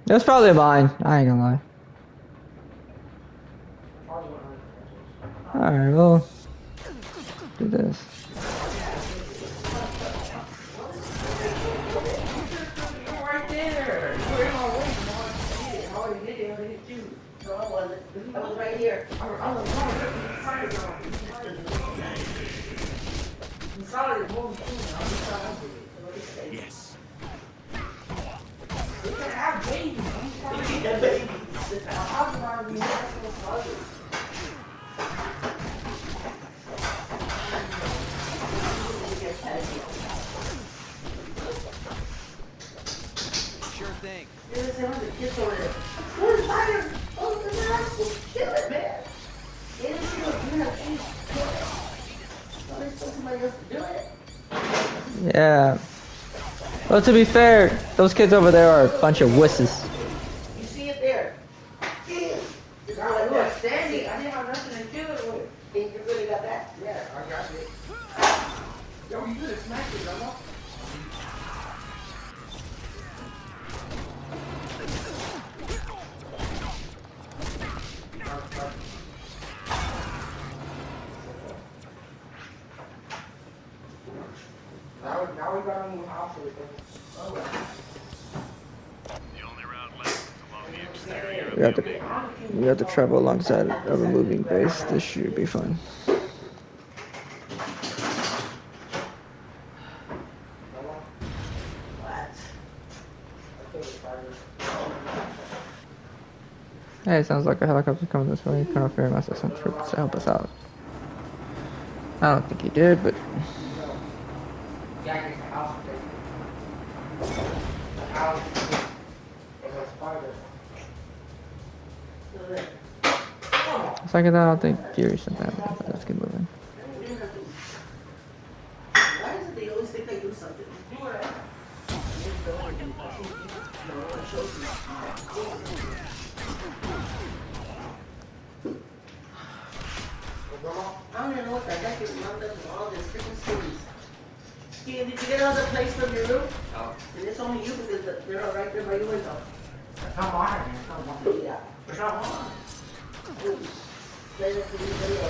That's probably mine. I ain't gonna lie. Alright, well, do this. Right there. You were in my way. I already did it. I already hit you. No, I wasn't. I was right here. I was right. You saw it moving too. I was trying to do it. Yes. You can have babies. You can have babies. How do I be so Sure thing. there's the kids over there. Where's fire? Oh, the man. Kill it, man. They didn't see what you have to kill it. So they told somebody else to do it. Yeah. Well, to be fair, those kids over there are a bunch of wusses. You see it there. Yeah. I was standing. I didn't have nothing to do with it. You really got that? Yeah, I got it. Yo, you could have smacked it, Grandma. Now we got a new house with it. Oh, well. The only route left is along the exterior. We have to travel alongside of a moving base. This should be fun. Hey, sounds like a helicopter coming this way. Colonel Fury must have sent troops to help us out. I don't think he did, but Jack is the house. The house is a spider. second that, I don't think Fury sent that. Let's keep moving. Why is it they always think they do something? Do it. I don't even know what the heck is wrong with all this freaking series. Did you get another place from your room? No. And it's only you because they're all right there by your window. It's not mine. It's not mine. Yeah. It's not mine. Play that for you video.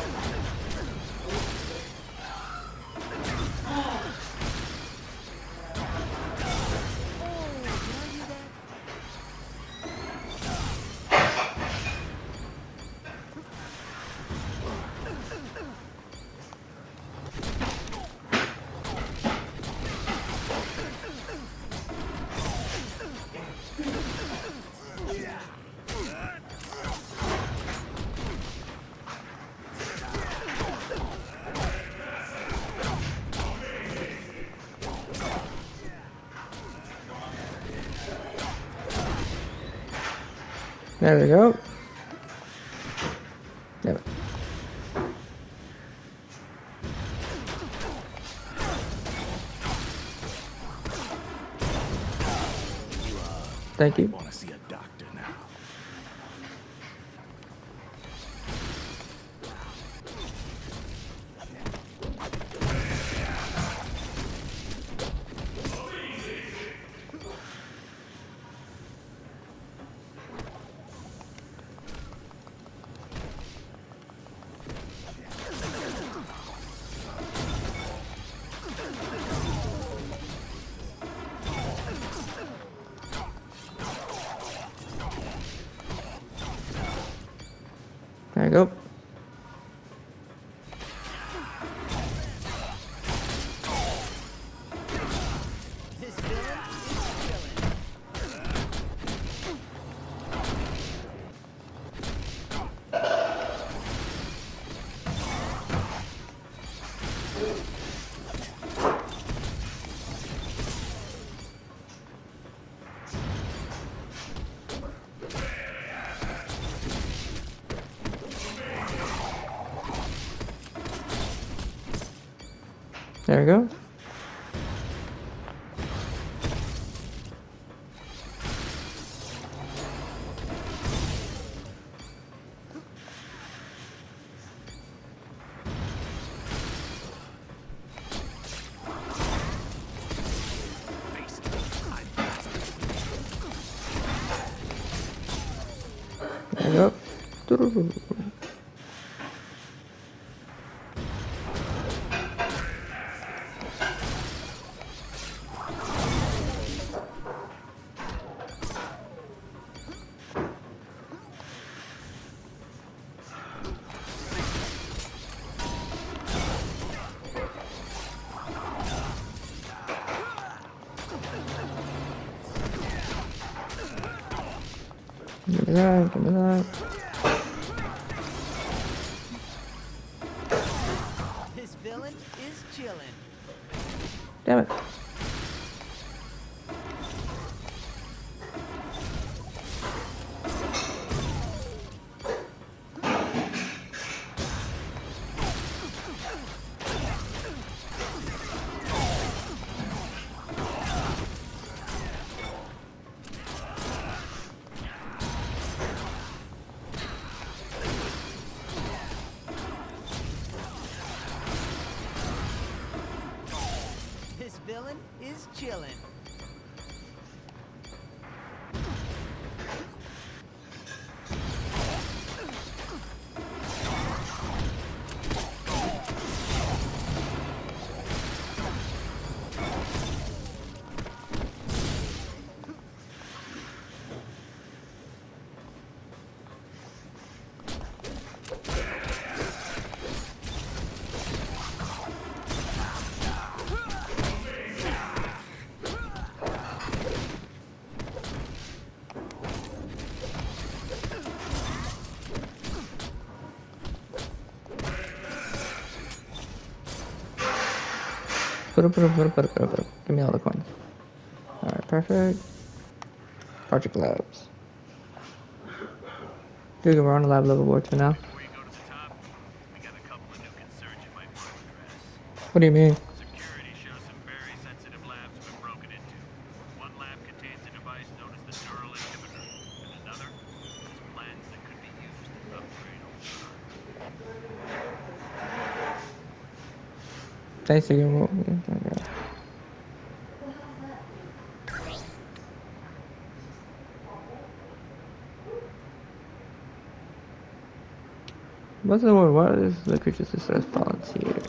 There we go. Yep. Thank you. Want to see a doctor now? There you go. There we go. There you go. Give me that, give me that. This villain is chillin'. Damn it. This villain is chillin'. Give me all the coins. Alright, perfect. Project Labs. Dude, we're on a lab level board 2 now. Before you go to the top, we got a couple of new concerns you might want to address. What do you mean? Security shows some very sensitive labs have been broken into. One lab contains a device known as the neural inhibitor, and another has plans that could be used to upgrade over time. Thanks again. Okay. What's the word? What is the creatures that says volunteers?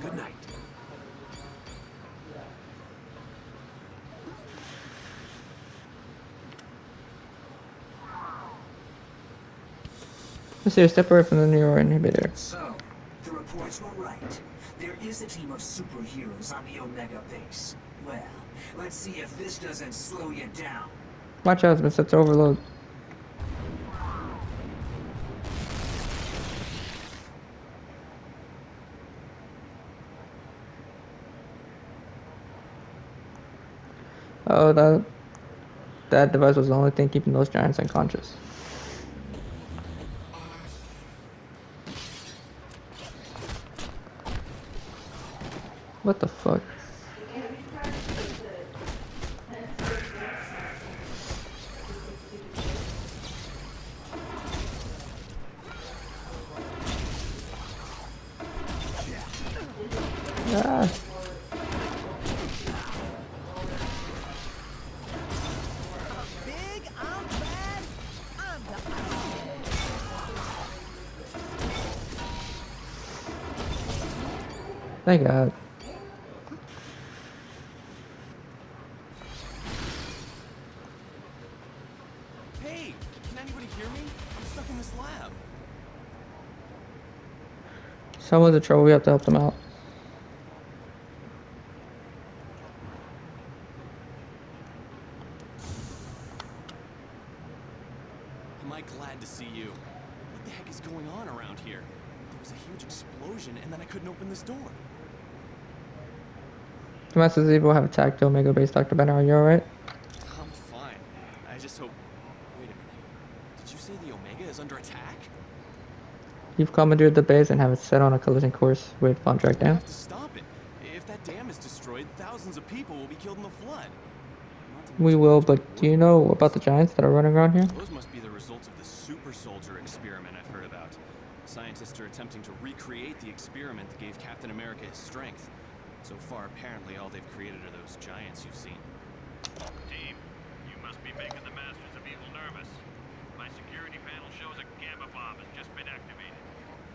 Good night. Let's see, step away from the neural inhibitor. So, the reports were right. There is a team of superheroes on the Omega base. Well, let's see if this doesn't slow you down. Watch out, it's been set to overload. Oh, that device was the only thing keeping those giants unconscious. What the fuck? Ah. Big, I'm bad, I'm the Thank God. Hey, can anybody hear me? I'm stuck in this lab. Someone's in trouble, we have to help them out. Am I glad to see you? What the heck is going on around here? There was a huge explosion and then I couldn't open this door. The Masters of Evil have attacked the Omega base, Dr. Banner. Are you alright? I'm fine. I just hope... Wait a minute. Did you say the Omega is under attack? You've commandeered the base and have it set on a collision course with Von Drake We Dam. have to stop it. If that dam is destroyed, thousands of people will be killed in the flood. Not to We will, but do you know about the giants that are running around here? Those must be the results of the super soldier experiment I've heard about. Scientists are attempting to recreate the experiment that gave Captain America his strength. So far, apparently, all they've created are those giants you've seen. Team, you must be making the Masters of Evil nervous. My security panel shows a gamma bomb has just been activated.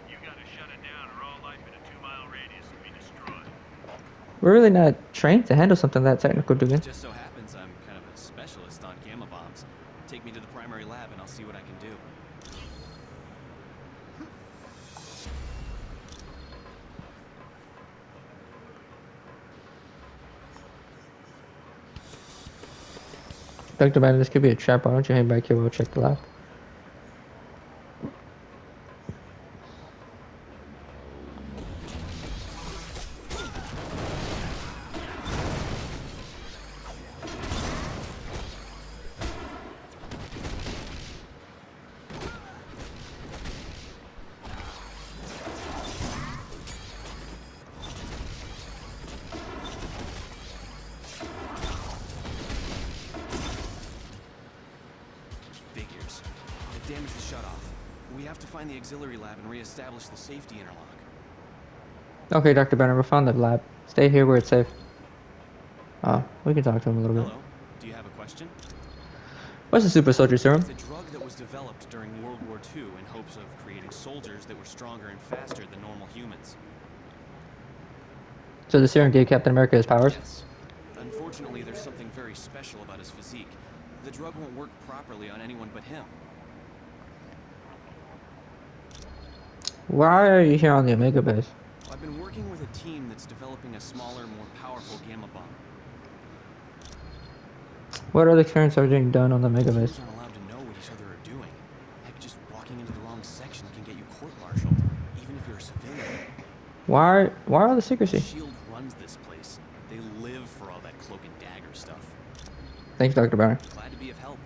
You gotta shut it down or all life in a 2-mile radius will be destroyed. We're really not trained to handle something that technical, Dugan. Just so happens I'm kind of a specialist on gamma bombs. Take me to the primary lab and I'll see what I can do. Dr. Banner, this could be a trap. Why don't you hang back here? We'll check the lab. Figures. The damage is shut off. We have to find the auxiliary lab and re-establish the safety interlock. Okay, Dr. Banner, we found the lab. Stay here where it's safe. We can talk to him a little bit. Hello? Do you have a question? What's the super soldier serum? It's a drug that was developed during World War II in hopes of creating soldiers that were stronger and faster than normal humans. So the serum gave Captain America his powers? Yes. Unfortunately, there's something very special about his physique. The drug won't work properly on anyone but him. Why are you here on the Omega base? I've been working with a team that's developing a smaller, more powerful gamma bomb. What other experiments are being done on the Omega base? Soldiers aren't allowed to know what each other are doing. Heck, just walking into the wrong section can get you court-martialed, even if you're a civilian. Why all the secrecy? SHIELD runs this place. They live for all that cloak and dagger stuff. Thanks, Dr. Banner. Glad to be of help.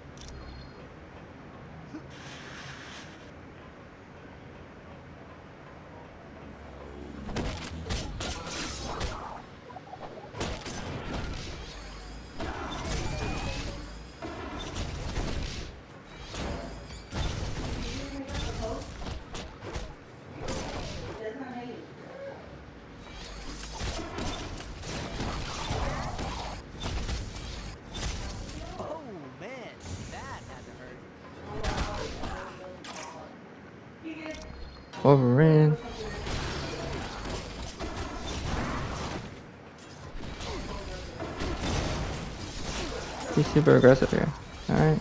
Oh man, that had to hurt. Wolverine. He's super aggressive here. Alright.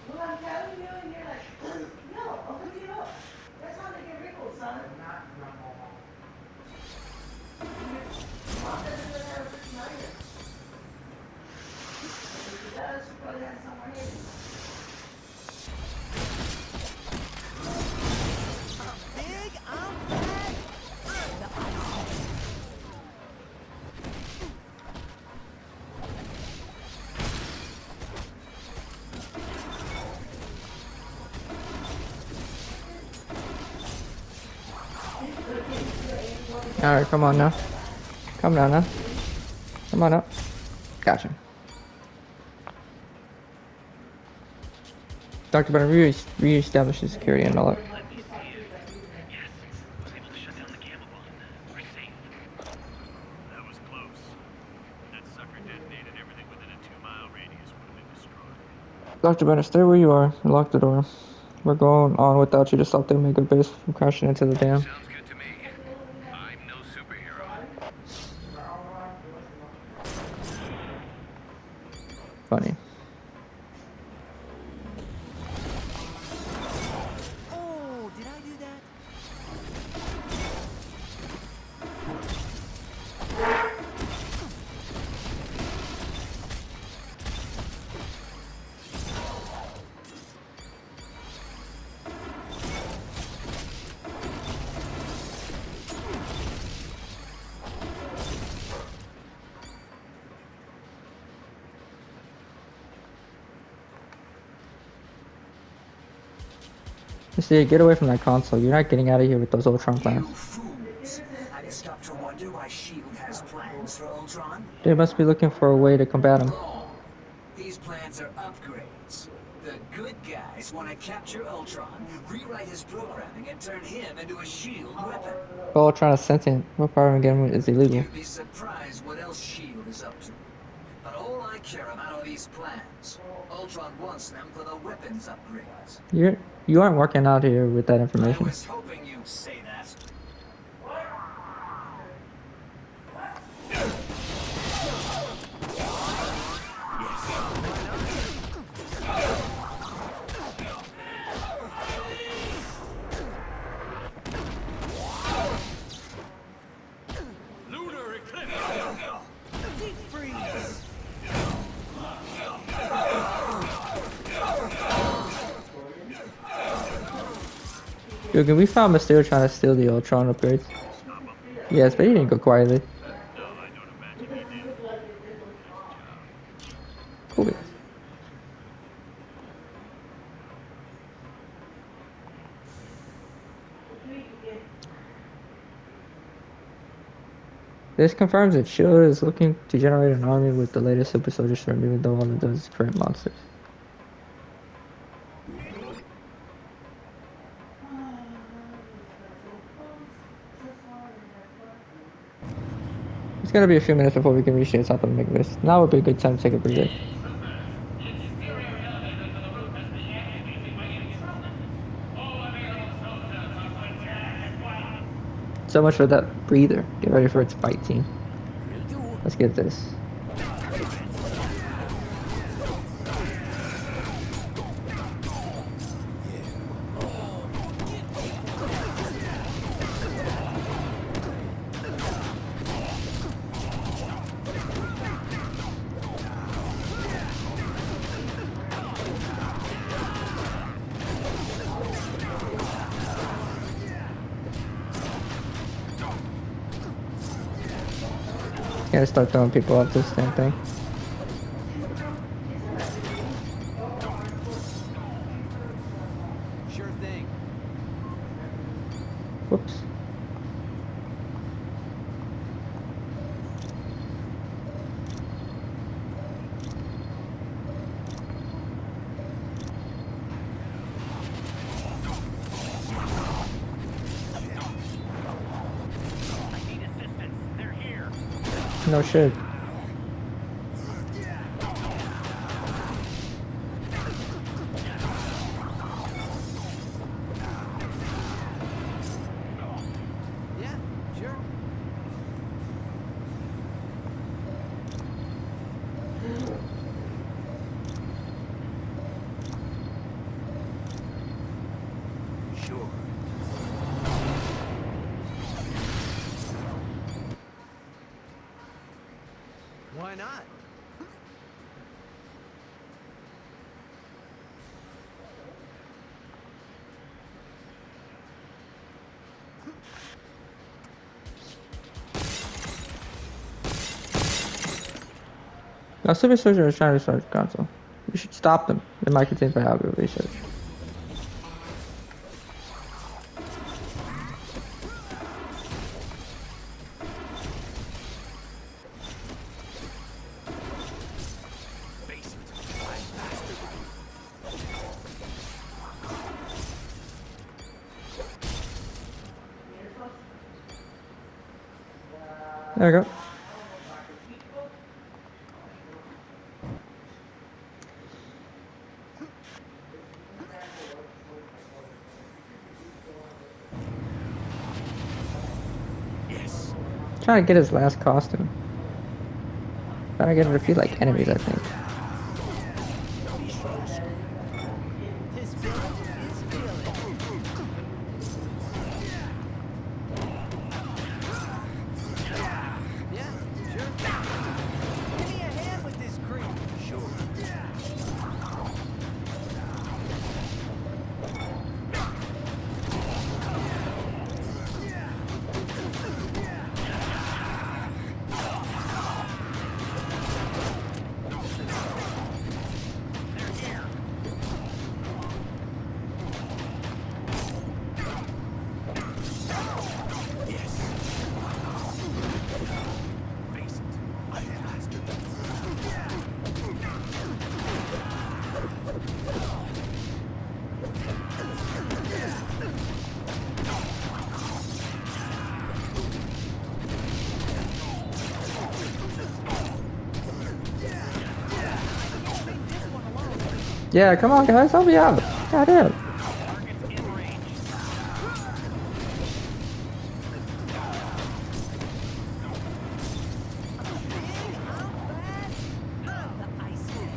Well, I'm telling you, and you're like, no, I'll pick it up. That's how they get wrinkled, son. Mom doesn't really have a freaking iron. If she does, she probably has somewhere hidden. Big, I'm bad, I'm the Iceman. Alright, come on now. Come down now. Come on up. Gotcha. Dr. Banner, re-establish the security and all that. Let me see it. Yes, I was able to shut down the gamma bomb. We're safe. That was close. That sucker detonated everything within a 2-mile radius would have been destroyed. Dr. Banner, stay where you are and lock the door. We're going on without you to stop the Omega base from crashing into the dam. Sounds good to me. I'm no superhero. Funny. Oh, did I do that? See, get away from that console. You're not getting out of here with those Ultron You plans. fools! Have you stopped to wonder why S.H.I.E.L.D. has plans for Ultron? They must be looking for a way to combat him. Wrong. These plans are upgrades. The good guys want to capture Ultron, rewrite his programming, and turn him into a S.H.I.E.L.D. weapon. But Ultron is sentient. What part of him is illegal? You'd be surprised what else S.H.I.E.L.D. is up to. But all I care about are these plans. Ultron wants them for the weapons upgrades. You aren't working out here with that I information. was hoping you'd say that. Lunar eclipse! Deep freeze. Dude, can we found Mysterio trying to steal the Ultron upgrades? Yes, but he didn't go quietly. No, I don't imagine he did. Cool. This confirms that S.H.I.E.L.D. is looking to generate an army with the latest super soldier serum, even though all it does is create monsters. It's gonna be a few minutes before we can reach the top of the list. Now would be a good time to take a breather. So much for that breather. Get ready for its fight team. Let's get this. Gotta start throwing people off this damn thing. Sure thing. Whoops. I need assistance. They're here. No shit. Yeah, sure. Sure. Why not? Now, super soldier is trying to start the console. We should stop them. They might contain valuable research. There we go. Yes. Trying to get his last costume. Trying to get him to feel like enemies, I think. His villain is feeling. Yeah, sure. Give me a hand with this creep. Sure. Yeah, come on, guys, help me out. God damn. Target's in range. Big, I'm fast. I'm the Iceman.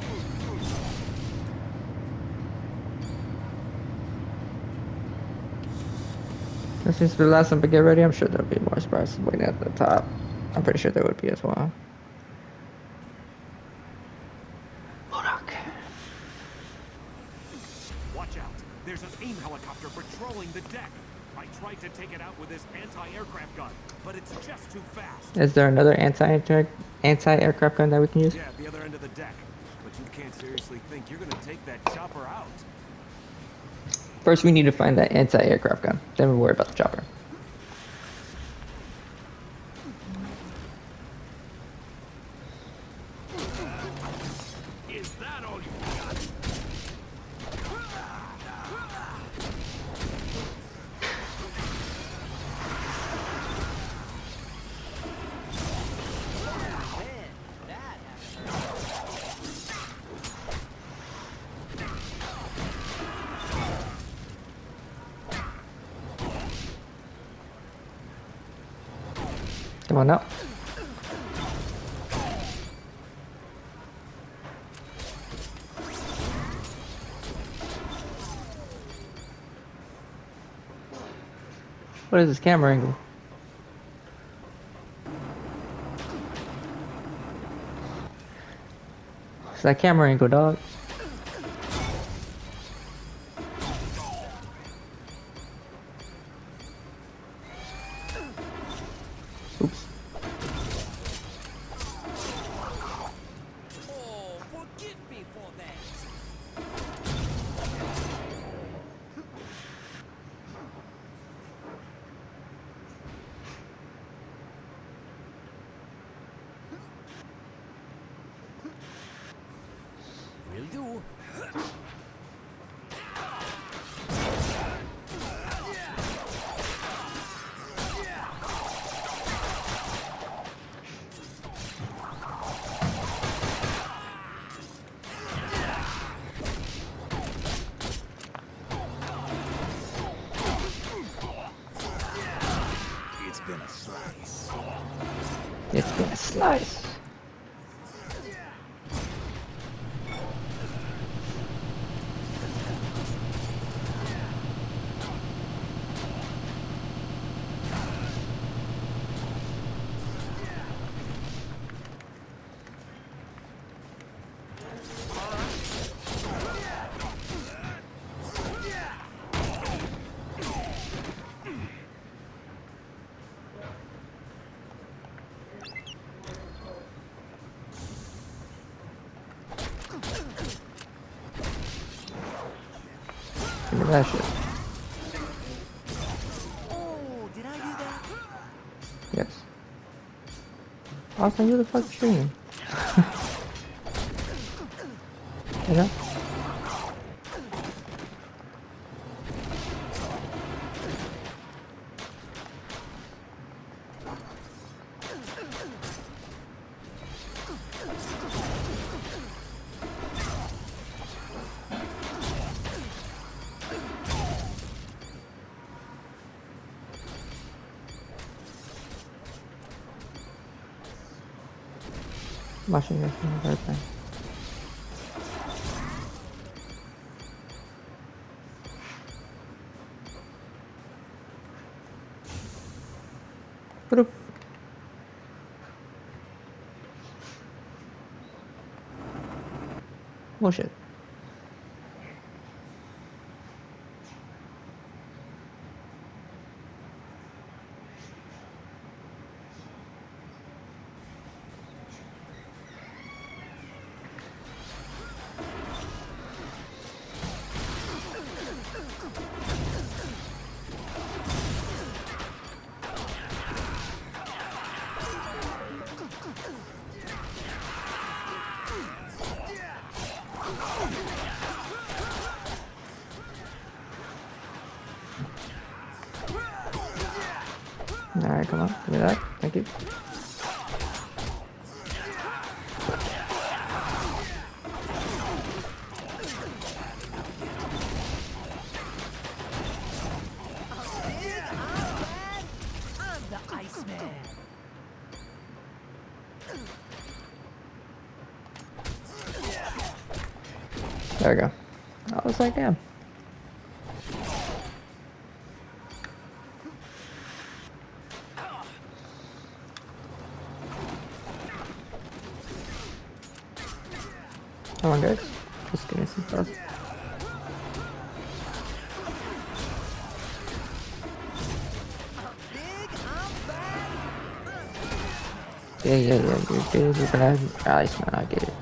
This seems to be the last one, but get ready. I'm sure there'll be more surprises waiting at the top. I'm pretty sure there would be as well. Look. Watch out. There's an AIM helicopter patrolling the deck. I tried to take it out with this anti-aircraft gun, but it's just too fast. Is there another anti-aircraft gun that we can use? Yeah, at the other end of the deck. But you can't seriously think you're gonna take that chopper out. First, we need to find that anti-aircraft gun. Then we worry about the chopper. Is that all you got? Man, that happened. Come on now. What is this camera angle? It's that camera angle, dog. Oops. Oh, forgive me for that. Will do. It's been a slice. It's been a slice. Give me that shit. Oh, did I do that? Yes. Austin, you the fuck shooting? You know? Watching this from the airplane. Bloop. Bullshit. Alright, come on. Give me that. Thank you. There we go. I was like, damn. Come on, guys. Just give me some stuff. Yeah, you're good. You're gonna have Iceman, I get it.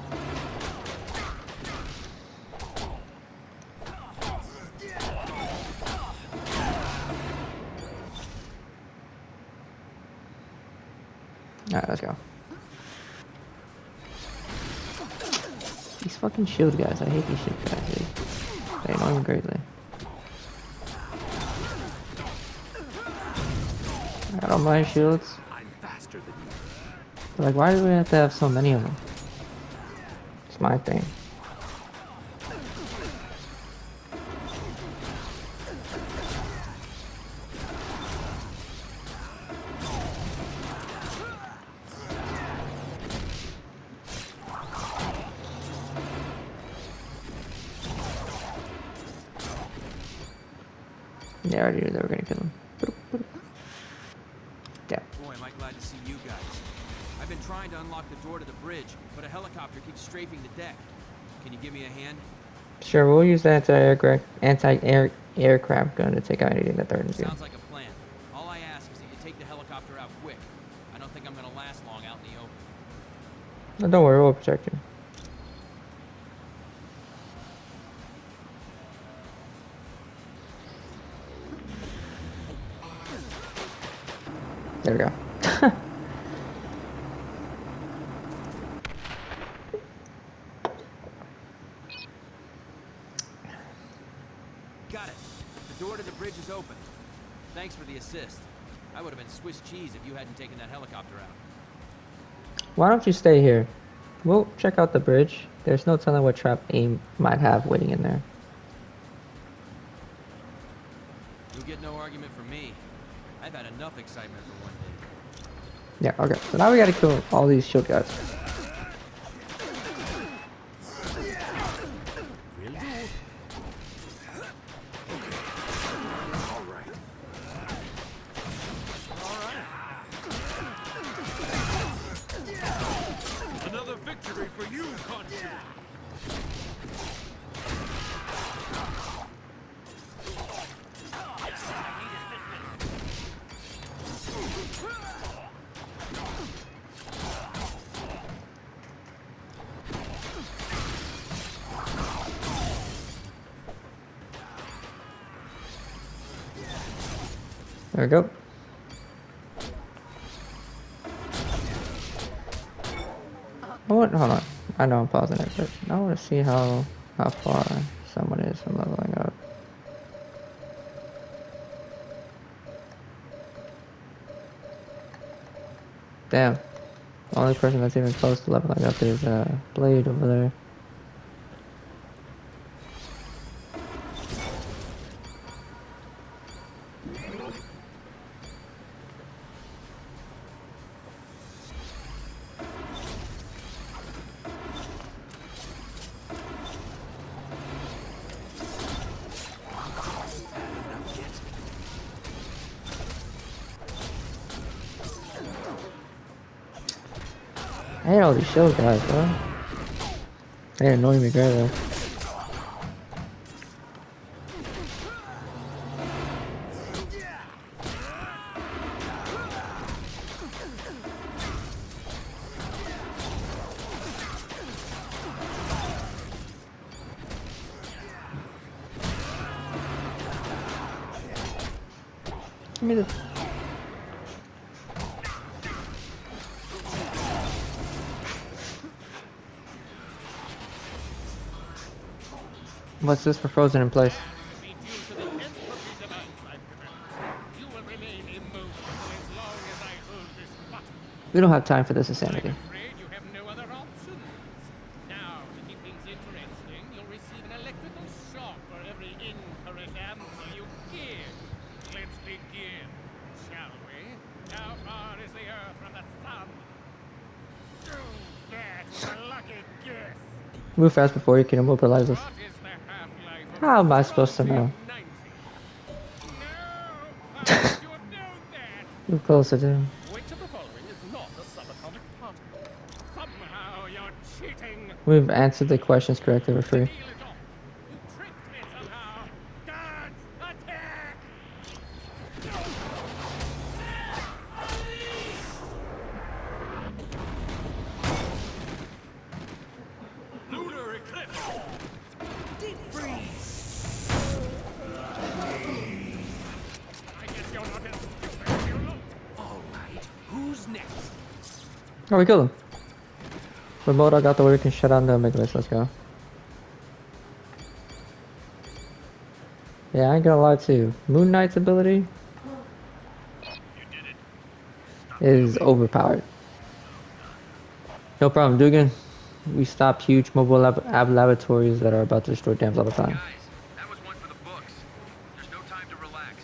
Alright, let's go. These fucking shield guys, I hate these shield guys, dude. They annoy me greatly. I don't mind shields. I'm faster than you. But like, why do we have to have so many of them? It's my thing. Yeah, I already knew they were gonna kill him. Yeah. Boy, am I glad to see you guys. I've been trying to unlock the door to the bridge, but a helicopter keeps strafing the deck. Can you give me a hand? Sure, we'll use the anti-aircraft gun to take out anything that threatens you. Sounds like a plan. All I ask is that you take the helicopter out quick. I don't think I'm gonna last long out in the open. No, don't worry, we'll protect you. There we go. Got it. The door to the bridge is open. Thanks for the assist. I would have been Swiss cheese if you hadn't taken that helicopter out. Why don't you stay here? We'll check out the bridge. There's no telling what trap AIM might have waiting in there. You'll get no argument from me. I've had enough excitement for one day. Yeah, okay. So now we gotta kill all these shield guys. Another victory for you, Conchu. There we go. Hold on. I know I'm pausing it, but I want to see how far someone is from leveling up. Damn. The only person that's even close to leveling up is Blade over there. I hate all these shield guys, bro. They annoy me greatly. Give me the... What's this for frozen in place? We don't have time for this insanity. You have no other options. Now, to keep things interesting, you'll receive an electrical shock for every incorrect answer you give. Let's begin, shall we? How far is the Earth from the Sun? That was a lucky guess. Move fast before you can immobilize us. What is How am I supposed to know? 1390. No! How would you have known that? Move closer to him. Which of the following is not a subatomic particle? Somehow you're cheating. We've answered the questions correctly. We're The free. deal is off. You tricked me somehow. Guards, attack! Lunar eclipse! Deep freeze! I guess you're not as stupid as you look. All right, who's next? Oh, we killed him. With Modok out the way, we can shut down the Omega. Let's go. Yeah, I ain't gonna lie to you. Moon Knight's ability You did it. is overpowered. No problem, Dugan. We stop huge mobile laboratories that are about to destroy dams all the time. Guys, that was one for the books. There's no time to relax.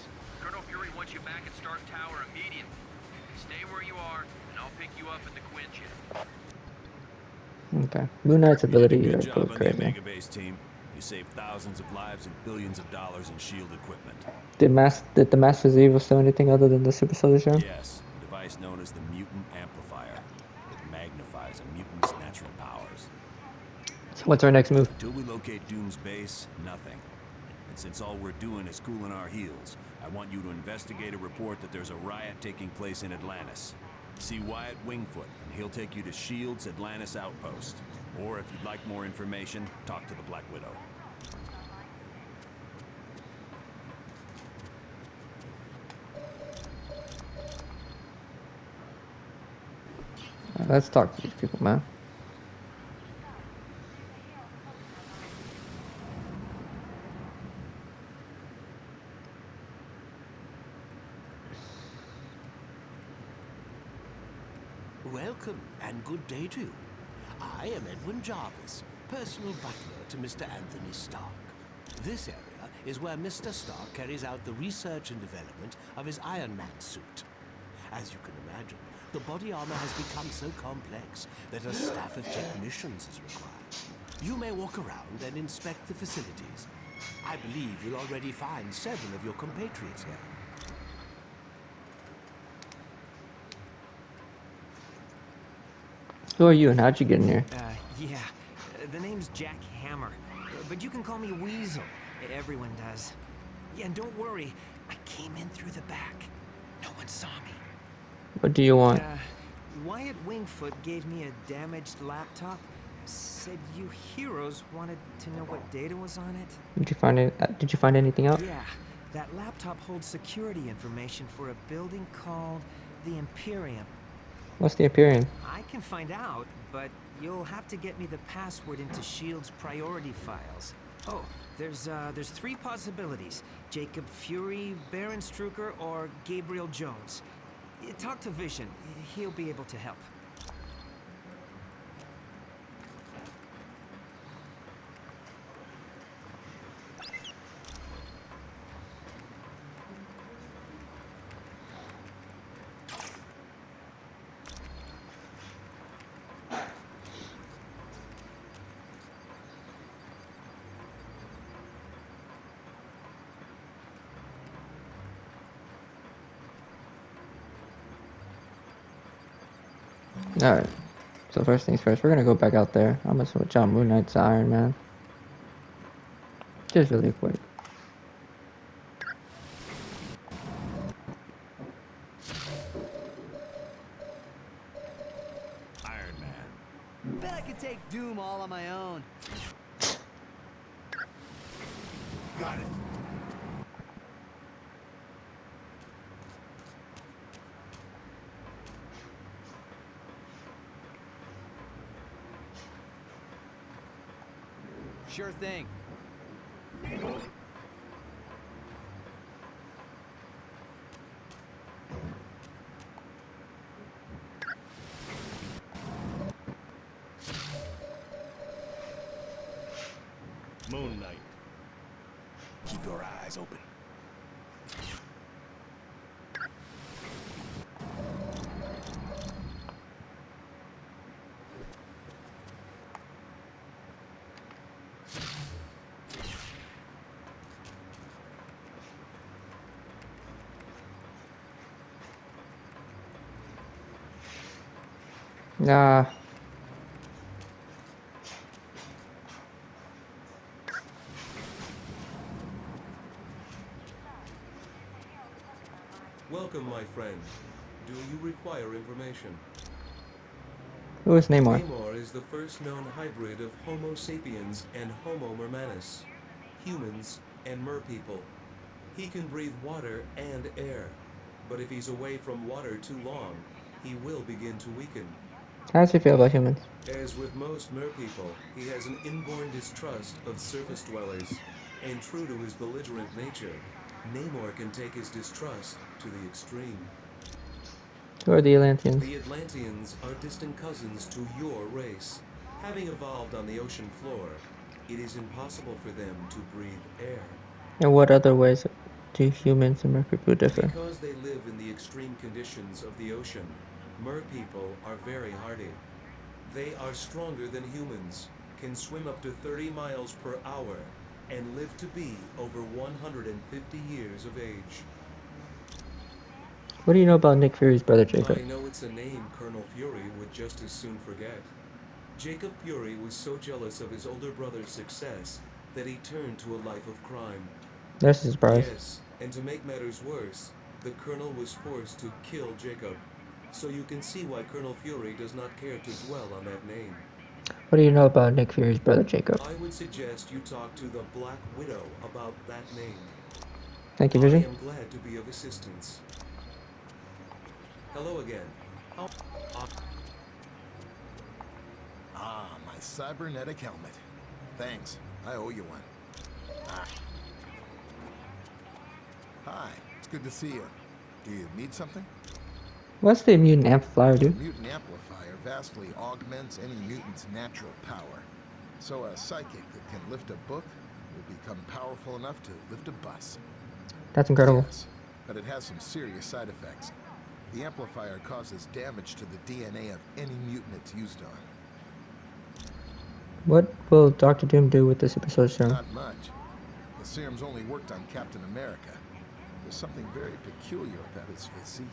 Colonel Fury wants you back at Stark Tower immediately. Stay where you are, and I'll pick you up at the Quinn ship. Okay. Moon Knight's ability Good is job pretty on the crazy. Omega Base team. You saved thousands of lives and billions of dollars in SHIELD equipment. Did the Masters of Evil still anything other than the Super Soldier Serum? Yes, a device known as the Mutant Amplifier. It magnifies a mutant's natural powers. So what's our next move? Until we locate Doom's base, nothing. And since all we're doing is cooling our heels, I want you to investigate a report that there's a riot taking place in Atlantis. See Wyatt Wingfoot, and he'll take you to SHIELD's Atlantis outpost. Or if you'd like more information, talk to the Black Widow. Let's talk to these people, man. Welcome and good day to you. I am Edwin Jarvis, personal butler to Mr. Anthony Stark. This area is where Mr. Stark carries out the research and development of his Iron Man suit. As you can imagine, the body armor has become so complex that a staff of technicians is required. You may walk around and inspect the facilities. I believe you'll already find several of your compatriots here. Who are you and how'd you get in here? Yeah. The name's Jack Hammer. But you can call me Weasel. Everyone does. Yeah, and don't worry. I came in through the back. No one saw me. What do you want? Wyatt Wingfoot gave me a damaged laptop. Said you heroes wanted to know what data was on it. Did you find it? Did you find anything out? Yeah. That laptop holds security information for a building called the Imperium. What's the Imperium? I can find out, but you'll have to get me the password into S.H.I.E.L.D.'s priority files. Oh, there's three possibilities. Jacob Fury, Baron Strucker, or Gabriel Jones. Talk to Vision. He'll be able to help. Alright. So first things first, we're gonna go back out there. I'm gonna switch out Moon Knight's Iron Man. Just really quick. Iron Man. Bet I could take Doom all on my own. Got it. Sure thing. Moon Knight. Keep your eyes open. Nah. Welcome, my friend. Do you require information? Who is Namor? Namor is the first known hybrid of Homo sapiens and Homo mermanus, humans and merpeople. He can breathe water and air, but if he's away from water too long, he will begin to weaken. How does he feel about humans? As with most merpeople, he has an inborn distrust of surface dwellers, and true to his belligerent nature, Namor can take his distrust to the extreme. Who are the Atlanteans? The Atlanteans are distant cousins to your race. Having evolved on the ocean floor, it is impossible for them to breathe air. And what other ways do humans and merpeople differ? Because they live in the extreme conditions of the ocean, merpeople are very hardy. They are stronger than humans, can swim up to 30 miles per hour, and live to be over 150 years of age. What do you know about Nick Fury's brother Jacob? I know it's a name Colonel Fury would just as soon forget. Jacob Fury was so jealous of his older brother's success that he turned to a life of crime. That's a surprise. Yes, and to make matters worse, the Colonel was forced to kill Jacob. So you can see why Colonel Fury does not care to dwell on that name. What do you know about Nick Fury's brother Jacob? I would suggest you talk to the Black Widow about that name. Thank you, Vision. I am glad to be of assistance. Hello again. Ah, my cybernetic helmet. Thanks. I owe you one. Ah. Hi, it's good to see you. Do you need something? What's the mutant amplifier do? The mutant amplifier vastly augments any mutant's natural power. So a psychic that can lift a book will become powerful enough to lift a bus. That's incredible. Yes, but it has some serious side effects. The amplifier causes damage to the DNA of any mutant it's used on. What will Doctor Doom do with the super soldier serum? Not much. The serum's only worked on Captain America. There's something very peculiar about his physique.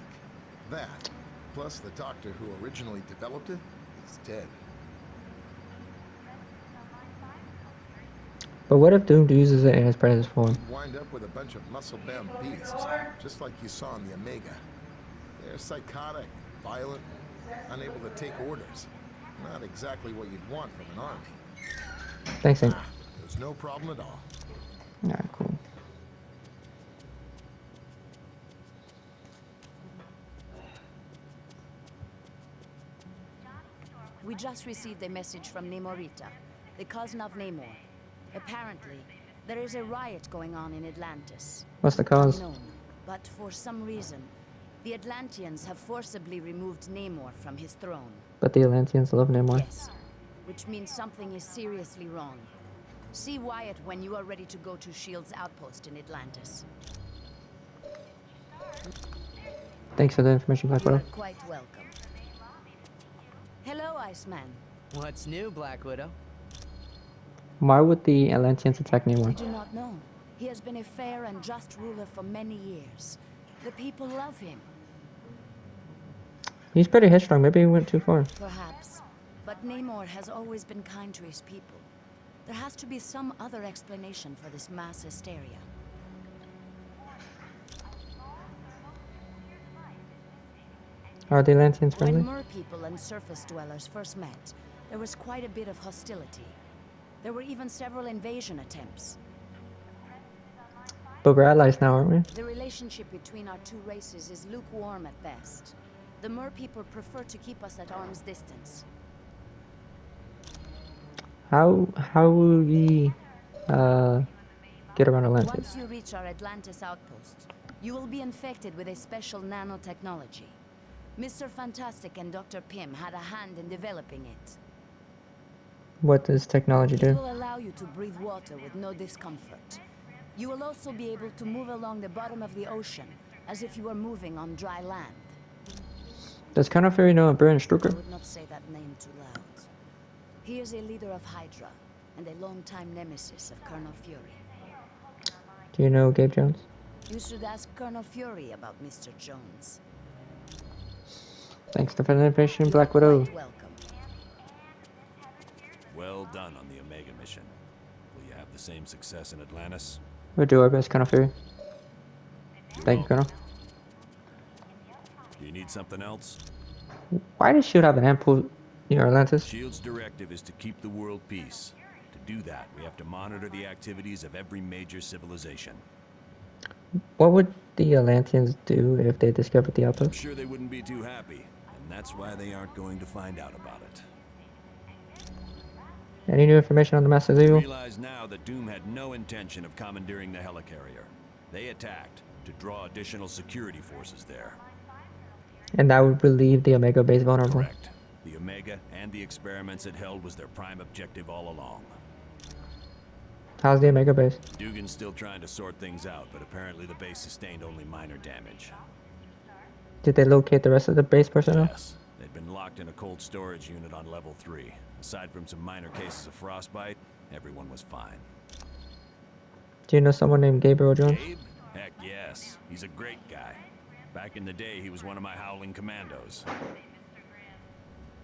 That, plus the doctor who originally developed it, is dead. But what if Doom uses it in his present form? You'd wind up with a bunch of muscle-bound beasts, just like you saw in the Omega. They're psychotic, violent, unable to take orders. Not exactly what you'd want from an army. Thanks, Hank. There's no problem at all. Alright, cool. We just received a message from Namorita, the cousin of Namor. Apparently, there is a riot going on in Atlantis. What's the cause? Unknown, but for some reason, the Atlanteans have forcibly removed Namor from his throne. But the Atlanteans love Namor. Yes, which means something is seriously wrong. See Wyatt when you are ready to go to S.H.I.E.L.D.'s outpost in Atlantis. Thanks for the information, Black You are Widow. quite welcome. Hello, Iceman. What's new, Black Widow? Why would the Atlanteans attack We Namor? do not know. He has been a fair and just ruler for many years. The people love him. He's pretty headstrong. Maybe he went too far. Perhaps. But Namor has always been kind to his people. There has to be some other explanation for this mass hysteria. Are the Atlanteans When friendly? Mer people and surface dwellers first met, there was quite a bit of hostility. There were even several invasion attempts. But we're allies now, aren't we? The relationship between our two races is lukewarm at best. The Mer people prefer to keep us at arm's distance. How will we get around Atlantis? Once you reach our Atlantis outpost, you will be infected with a special nanotechnology. Mr. Fantastic and Dr. Pym had a hand in developing it. What does technology It do? will allow you to breathe water with no discomfort. You will also be able to move along the bottom of the ocean, as if you were moving on dry land. Does Colonel Fury know Baron Strucker? I would not say that name too loud. He is a leader of Hydra, and a longtime nemesis of Colonel Fury. Do you know Gabe Jones? You should ask Colonel Fury about Mr. Jones. Thanks for the information, Black You are Widow. quite welcome. Well done on the Omega mission. Will you have the same success in Atlantis? We'll do our best, Colonel Fury. Thank you, Colonel. Do you need something else? Why does SHIELD have an ampoule near Atlantis? SHIELD's directive is to keep the world peace. To do that, we have to monitor the activities of every major civilization. What would the Atlanteans do if they discovered the I'm outpost? sure they wouldn't be too happy, and that's why they aren't going to find out about it. Any new information on the Masters of Evil? Realize now that Doom had no intention of commandeering the helicarrier. They attacked to draw additional security forces there. And that would relieve the Omega base vulnerable. Correct. The Omega and the experiments it held was their prime objective all along. How's the Omega base? Dugan's still trying to sort things out, but apparently the base sustained only minor damage. Did they locate the rest of the base personnel? Yes. They'd been locked in a cold storage unit on level 3. Aside from some minor cases of frostbite, everyone was fine. Do you know someone named Gabriel Jones? Gabe? Heck yes. He's a great guy. Back in the day, he was one of my howling commandos.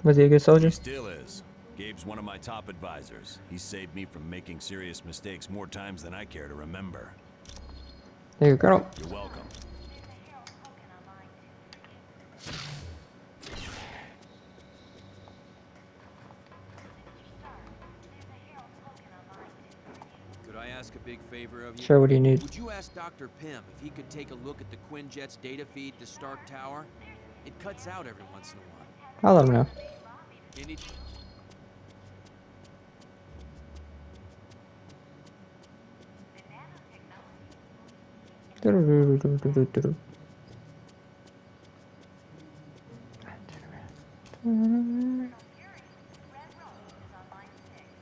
Was he a good soldier? He still is. Gabe's one of my top advisors. He saved me from making serious mistakes more times than I care to remember. There you go. You're welcome. Could I ask a big favor of you? Sure, what do you need? Would you ask Dr. Pym if he could take a look at the Quinjet's data feed to Stark Tower? It cuts out every once in a while. I'll let him know. Any...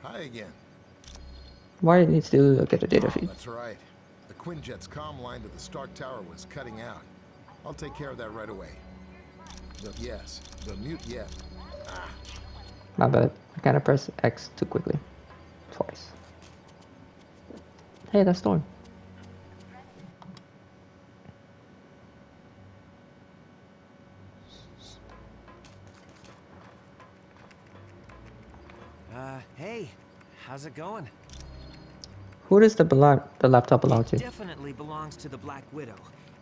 Hi again. Why needs to look at the data Oh, feed? that's right. The Quinjet's comm line to the Stark Tower was cutting out. I'll take care of that right away. The mute yet. Ah. My bad. I kinda pressed X too quickly. Twice. Hey, that's Storm. Hey, how's it going? Who does the laptop belong to? It definitely belongs to the Black Widow.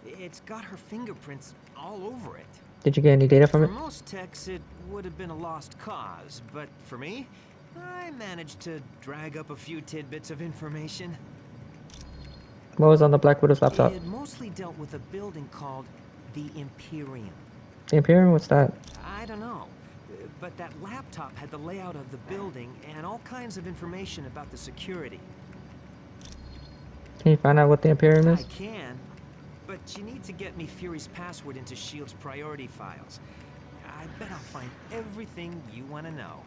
It's got her fingerprints all over it. Did you get any data from For it? most techs, it would have been a lost cause, but for me, I managed to drag up a few tidbits of information. What was on the Black Widow's laptop? It mostly dealt with a building called the Imperium. The Imperium? What's that? I don't know, but that laptop had the layout of the building and all kinds of information about the security. Can you find out what the Imperium is? I can, but you need to get me Fury's password into SHIELD's priority files. I bet I'll find everything you want to know.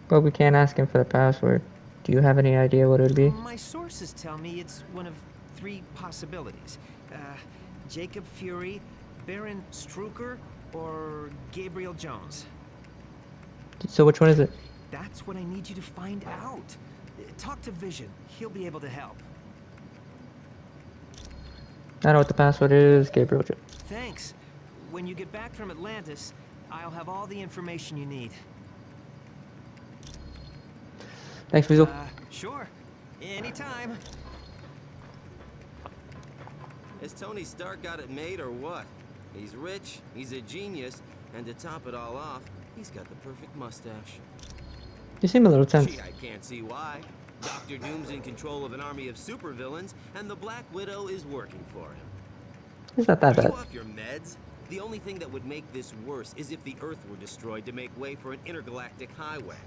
But we can't ask him for the password. Do you have any idea what it would be? My sources tell me it's one of 3 possibilities. Jacob Fury, Baron Strucker, or Gabriel Jones. So which one is it? That's what I need you to find out. Talk to Vision. He'll be able to help. I know what the password is, Gabriel. Thanks. When you get back from Atlantis, I'll have all the information you need. Thanks, Weasel. Sure. Anytime. Has Tony Stark got it made or what? He's rich, he's a genius, and to top it all off, he's got the perfect mustache. You seem a little tense. Gee, I can't see why. Dr. Doom's in control of an army of supervillains, and the Black Widow is working for him. It's not that Are bad. you off your meds? The only thing that would make this worse is if the Earth were destroyed to make way for an intergalactic highway.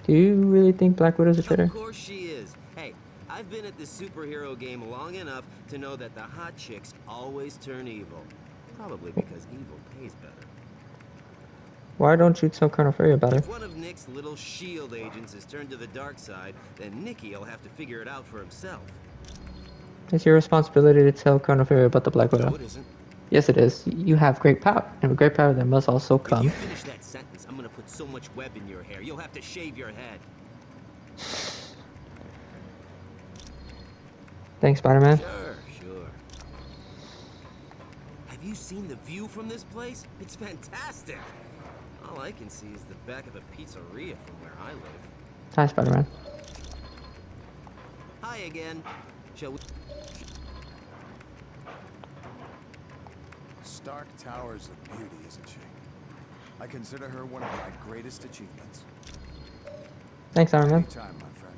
Do you really think Black Widow's a traitor? Of course she is. Hey, I've been at this superhero game long enough to know that the hot chicks always turn evil. Probably because evil pays better. Why don't you tell Colonel Fury about it? If one of Nick's little S.H.I.E.L.D. agents is turned to the dark side, then Nicky'll have to figure it out for himself. It's your responsibility to tell Colonel Fury about the Black Widow. No, it isn't. Yes, it is. You have great power, and with great power there must also If come. you finish that sentence, I'm gonna put so much web in your hair, you'll have to shave your head. Thanks, Spider-Man. Sure. Have you seen the view from this place? It's fantastic. Oh All I can see is the back of a pizzeria from where I live. Hi, Spider-Man. Hi again. Shall we... Stark Tower's a beauty, isn't she? I consider her one of my greatest achievements. Thanks, Iron Man. Anytime, my friend.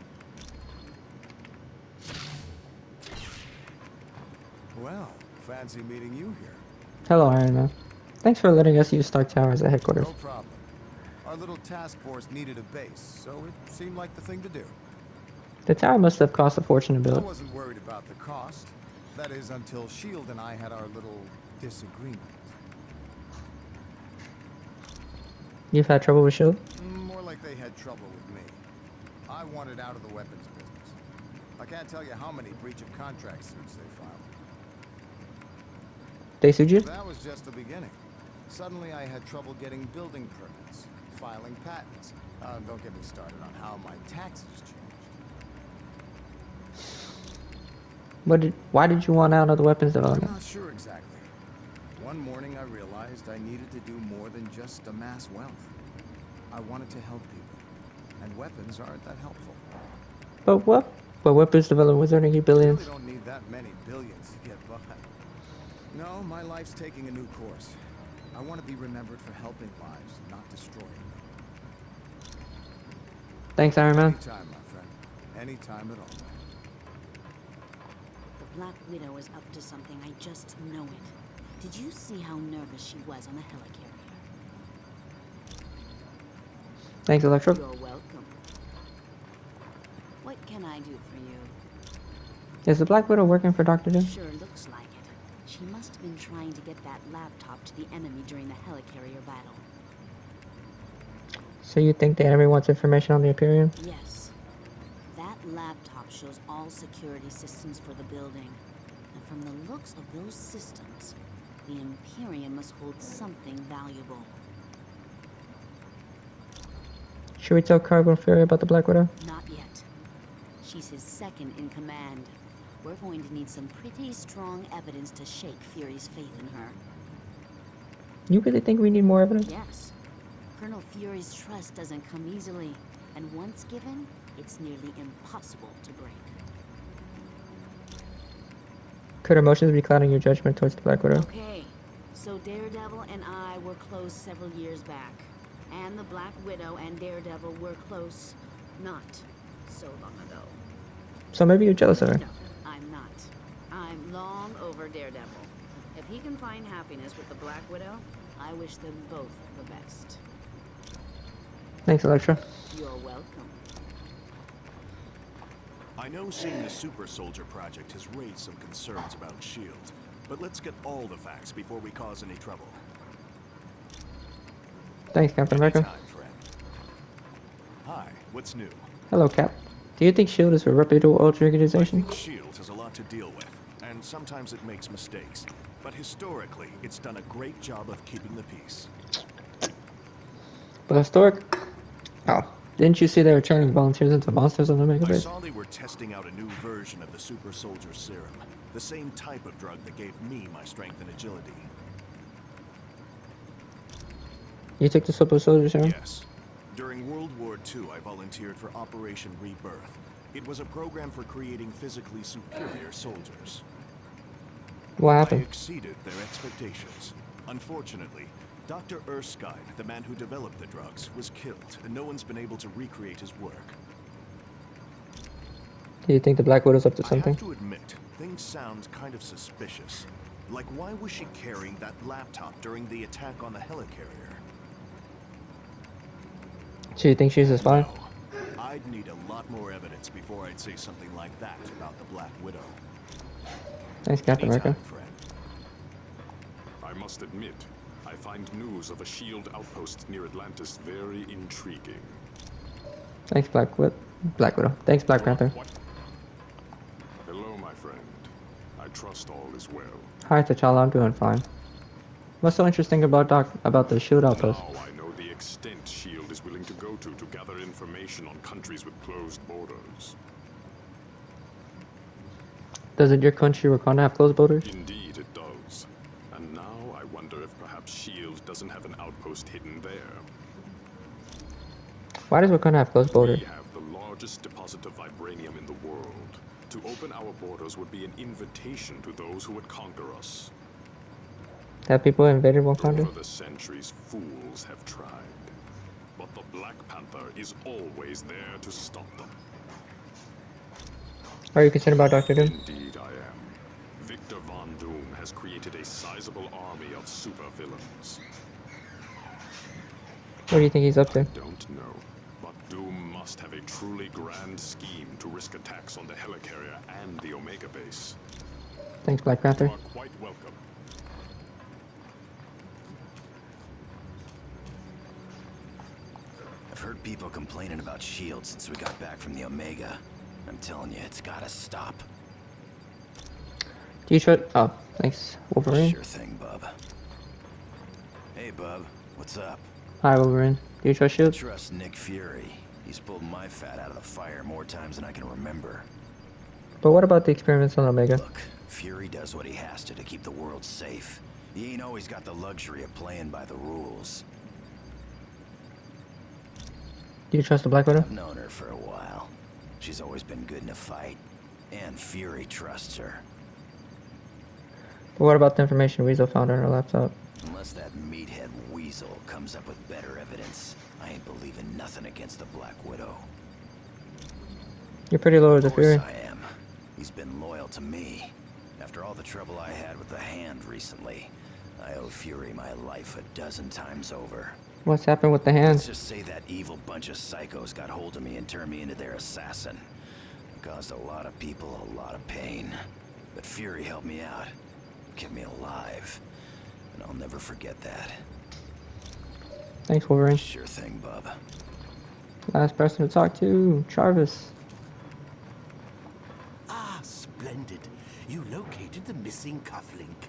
Well, fancy meeting you here. Hello, Iron Man. Thanks for letting us use Stark Tower as a headquarters. No problem. Our little task force needed a base, so it seemed like the thing to do. The tower must have cost a fortune to I build. wasn't worried about the cost. That is, until S.H.I.E.L.D. and I had our little disagreement. You've had trouble with S.H.I.E.L.D.? More like they had trouble with me. I wanted out of the weapons business. I can't tell you how many breach of contract suits they filed. They sued you? That was just the beginning. Suddenly I had trouble getting building permits, filing patents. Don't get me started on how my taxes changed. Why did you want out of the weapons I'm development? not sure exactly. One morning I realized I needed to do more than just amass wealth. I wanted to help people, and weapons aren't that helpful. But what? But weapons development was earning you billions. You really don't need that many billions to get by. No, my life's taking a new course. I want to be remembered for helping lives, not destroying them. Thanks, Iron Man. Anytime, my friend. Anytime at all. The Black Widow is up to something, I just know it. Did you see how nervous she was on the helicarrier? Thanks, Electro. You're welcome. What can I do for you? Is the Black Widow working for Dr. Doom? Sure looks like it. She must have been trying to get that laptop to the enemy during the helicarrier battle. So you think the enemy wants information on the Imperium? Yes. That laptop shows all security systems for the building. And from the looks of those systems, the Imperium must hold something valuable. Should we tell Carbon Fury about the Black Widow? Not yet. She's his second in command. We're going to need some pretty strong evidence to shake Fury's faith in her. You really think we need more evidence? Yes. Colonel Fury's trust doesn't come easily, and once given, it's nearly impossible to break. Could emotions be clouding your judgment towards the Black Widow? Okay, so Daredevil and I were close several years back. And the Black Widow and Daredevil were close not so long ago. So maybe you're jealous of her. No, I'm not. I'm long over Daredevil. If he can find happiness with the Black Widow, I wish them both the best. Thanks, Electra. You're welcome. I know seeing the Super Soldier project has raised some concerns about S.H.I.E.L.D., but let's get all the facts before we cause any trouble. Thanks, Captain America. Anytime, friend. Hi, what's new? Hello, Cap. Do you think S.H.I.E.L.D. is a reputable organization? I think S.H.I.E.L.D. has a lot to deal with, and sometimes it makes mistakes. But historically, it's done a great job of keeping the peace. But historic? Oh, didn't you see they were turning volunteers into monsters on the Mega I Base? saw they were testing out a new version of the Super Soldier Serum, the same type of drug that gave me my strength and agility. You took the Super Soldier Serum? Yes. During World War II, I volunteered for Operation Rebirth. It was a program for creating physically superior soldiers. What I happened? exceeded their expectations. Unfortunately, Dr. Erskine, the man who developed the drugs, was killed, and no one's been able to recreate his work. Do you think the Black Widow's up to I something? have to admit, things sound kind of suspicious. Like, why was she carrying that laptop during the attack on the helicarrier? Do you think she's a spy? No. I'd need a lot more evidence before I'd say something like that about the Black Widow. Thanks, Captain America. Anytime, friend. I must admit, I find news of a S.H.I.E.L.D. outpost near Atlantis very intriguing. Thanks, Black Widow. Thanks, Black Panther. Hello, my friend. I trust all is well. Hi, T'Challa. I'm doing fine. What's so interesting about the S.H.I.E.L.D. outpost? Now I know the extent S.H.I.E.L.D. is willing to go to gather information on countries with closed borders. Doesn't your country Wakanda have closed borders? Indeed, it does. And now I wonder if perhaps S.H.I.E.L.D. doesn't have an outpost hidden there. Why does Wakanda have closed border? We have the largest deposit of vibranium in the world. To open our borders would be an invitation to those who would conquer us. Have people invaded Wakanda? Over the centuries, fools have tried. But the Black Panther is always there to stop them. Are you concerned about Dr. Doom? Indeed I am. Victor Von Doom has created a sizable army of supervillains. What do you think he's up to? I don't know. But Doom must have a truly grand scheme to risk attacks on the helicarrier and the Omega base. Thanks, Black Panther. You are quite welcome. I've heard people complaining about S.H.I.E.L.D. since we got back from the Omega. I'm telling you, it's gotta stop. Do you trust? Oh, thanks, Wolverine. Sure thing, bub. Hey, bub. What's up? Hi, Wolverine. Do you trust S.H.I.E.L.D.? Trust Nick Fury. He's pulled my fat out of the fire more times than I can remember. But what about the experiments on Omega? Look, Fury does what he has to keep the world safe. He ain't always got the luxury of playing by the rules. Do you trust the Black Widow? I've known her for a while. She's always been good in a fight. And Fury trusts her. But what about the information Weasel found on her laptop? Unless that meathead Weasel comes up with better evidence, I ain't believing nothing against the Black Widow. You're pretty low with the Fury. Of course I am. He's been loyal to me. After all the trouble I had with the Hand recently, I owe Fury my life a dozen times over. What's happened with the Hand? Let's just say that evil bunch of psychos got hold of me and turned me into their assassin. It caused a lot of people a lot of pain. But Fury helped me out, kept me alive. And I'll never forget that. Thanks, Wolverine. Sure thing, bub. Last person to talk to, Jarvis. Ah, splendid. You located the missing cufflink.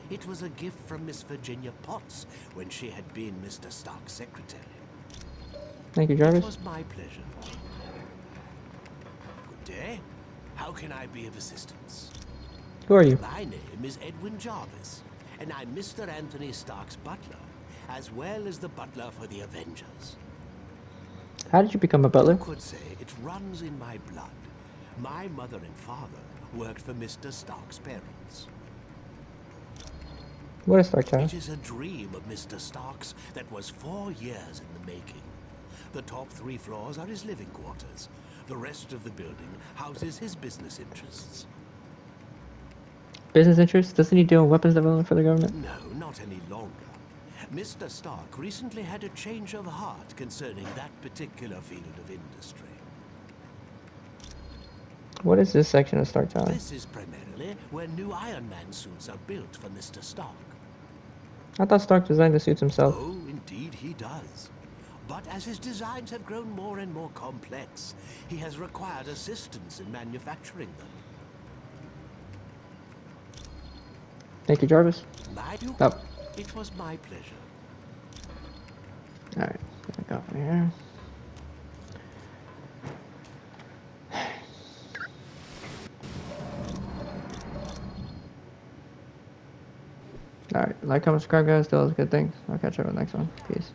It was a gift from Miss Virginia Potts when she had been Mr. Stark's secretary. Thank you, Jarvis. It was my pleasure. Good day. How can I be of assistance? Who are you? My name is Edwin Jarvis, and I'm Mr. Anthony Stark's butler, as well as the butler for the Avengers. How did you become a butler? You could say it runs in my blood. My mother and father worked for Mr. Stark's parents. What is Stark Tower? It is a dream of Mr. Stark's that was 4 years in the making. The top 3 floors are his living quarters. The rest of the building houses his business interests. Business interests? Doesn't he deal in weapons development for the government? No, not any longer. Mr. Stark recently had a change of heart concerning that particular field of industry. What is this section of Stark Tower? This is primarily where new Iron Man suits are built for Mr. Stark. I thought Stark designed the suits himself. Oh, indeed he does. But as his designs have grown more and more complex, he has required assistance in manufacturing them. Thank you, Jarvis. Oh. It was my pleasure. Alright, back up here. Alright, like, comment, subscribe, guys. Do all those good things. I'll catch you on the next one. Peace.